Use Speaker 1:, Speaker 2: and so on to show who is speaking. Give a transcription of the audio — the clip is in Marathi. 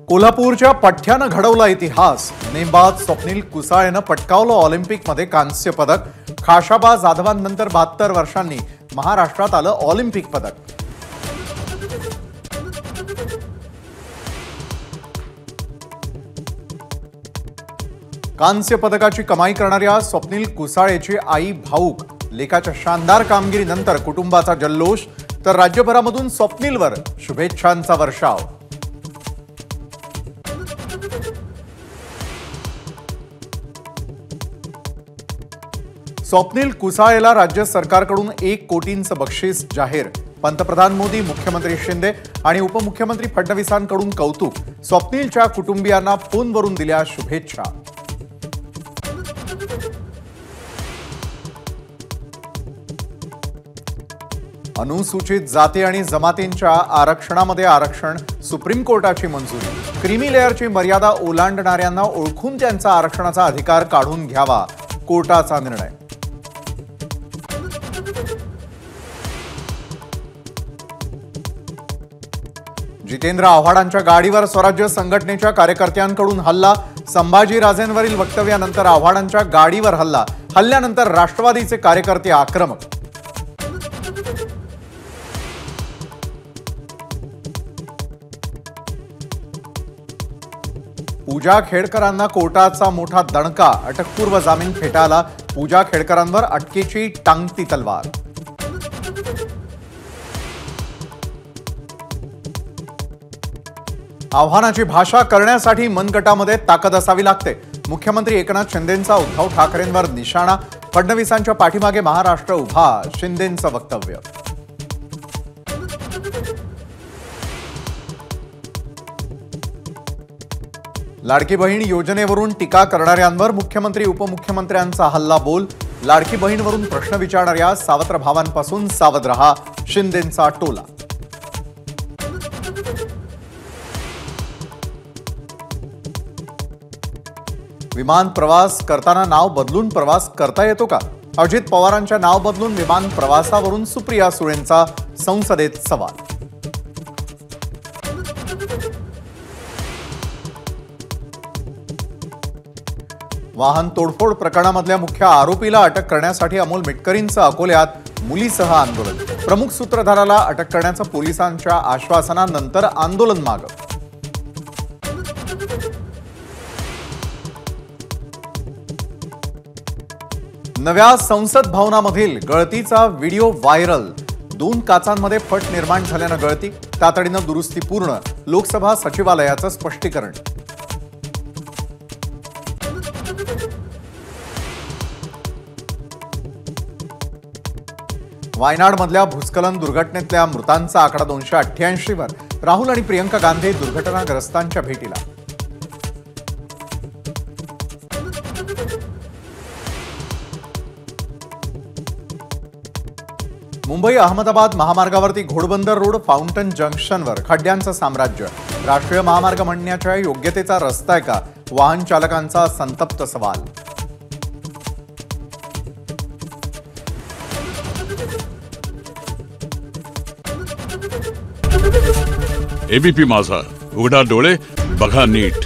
Speaker 1: कोल्हापूरच्या पठ्ठ्यानं घडवला इतिहास। नेमबाज स्वप्नील कुसाळेनं पटकावलं ऑलिम्पिकमध्ये कांस्य पदक। खाशाबा जाधवांनंतर 72 वर्षांनी महाराष्ट्रात आलं ऑलिम्पिक पदक। कांस्य पदकाची कमाई करणाऱ्या स्वप्नील कुसाळेची आई भाऊक। लेकाच्या शानदार कामगिरीनंतर कुटुंबाचा जल्लोष, तर राज्यभरामधून स्वप्नीलवर शुभेच्छांचा वर्षाव। स्वप्नील कुसाळेला राज्य सरकारकडून 1 कोटींचं बक्षीस जाहीर। पंतप्रधान मोदी, मुख्यमंत्री शिंदे आणि उपमुख्यमंत्री फडणवीसांकडून कौतुक। स्वप्नीलच्या कुटुंबियांना फोनवरून दिल्या शुभेच्छा। अनुसूचित जाती आणि जमातींच्या आरक्षणामध्ये आरक्षण, सुप्रीम कोर्टाची मंजुरी। क्रीमी लेअरची मर्यादा ओलांडणाऱ्यांना ओळखून त्यांचा आरक्षणाचा अधिकार काढून घ्यावा, कोर्टाचा निर्णय। जितेंद्र आव्हाडांच्या गाडीवर स्वराज्य संघटनेच्या कार्यकर्त्यांकडून हल्ला। संभाजीराजेंवरील वक्तव्यानंतर आव्हाडांच्या गाडीवर हल्ला। हल्ल्यानंतर राष्ट्रवादीचे कार्यकर्ते आक्रमक। पूजा खेडकरांना कोर्टाचा मोठा दणका। अटकपूर्व जामीन फेटाळला। पूजा खेडकरांवर अटकेची टांगती तलवार। आव्हानाची भाषा करण्यासाठी मनगटामध्ये ताकद असावी लागते। मुख्यमंत्री एकनाथ शिंदेंचा उद्धव ठाकरेंवर निशाणा। फडणवीसांच्या पाठीमागे महाराष्ट्र उभा, शिंदेंचं वक्तव्य। लाडकी बहीण योजनेवरून टीका करणाऱ्यांवर मुख्यमंत्री उपमुख्यमंत्र्यांचा हल्ला बोल। लाडकी बहीणवरून प्रश्न विचारणाऱ्या सावत्र भावांपासून सावध रहा, शिंदेंचा टोला। विमान प्रवास करताना नाव बदलून प्रवास करता येतो का? अजित पवारांच्या नाव बदलून विमान प्रवासावरून सुप्रिया सुळेंचा संसदेत सवाल। वाहन तोडफोड प्रकरणामधल्या मुख्य आरोपीला अटक करण्यासाठी अमोल मिटकरींचं अकोल्यात मुलीसह आंदोलन। प्रमुख सूत्रधाराला अटक करण्याचं पोलिसांच्या आश्वासनानंतर आंदोलन मागे। नव्या संसद भवनामधील गळतीचा व्हिडिओ व्हायरल। 2 काचांमध्ये फट निर्माण झाल्यानं गळती, तातडीनं दुरुस्ती पूर्ण। लोकसभा सचिवालयाचं स्पष्टीकरण। वायनाडमधल्या भूस्खलन दुर्घटनेतल्या मृतांचा आकडा 288 वर। राहुल आणि प्रियंका गांधी दुर्घटनाग्रस्तांच्या भेटीला। मुंबई अहमदाबाद महामार्गावरती घोडबंदर रोड फाउंटन जंक्शनवर खड्ड्यांचं साम्राज्य। राष्ट्रीय महामार्ग म्हणण्याच्या योग्यतेचा रस्ता आहे का? वाहन चालकांचा संतप्त सवाल।
Speaker 2: एबीपी माझा, उघडा डोळे बघा नीट।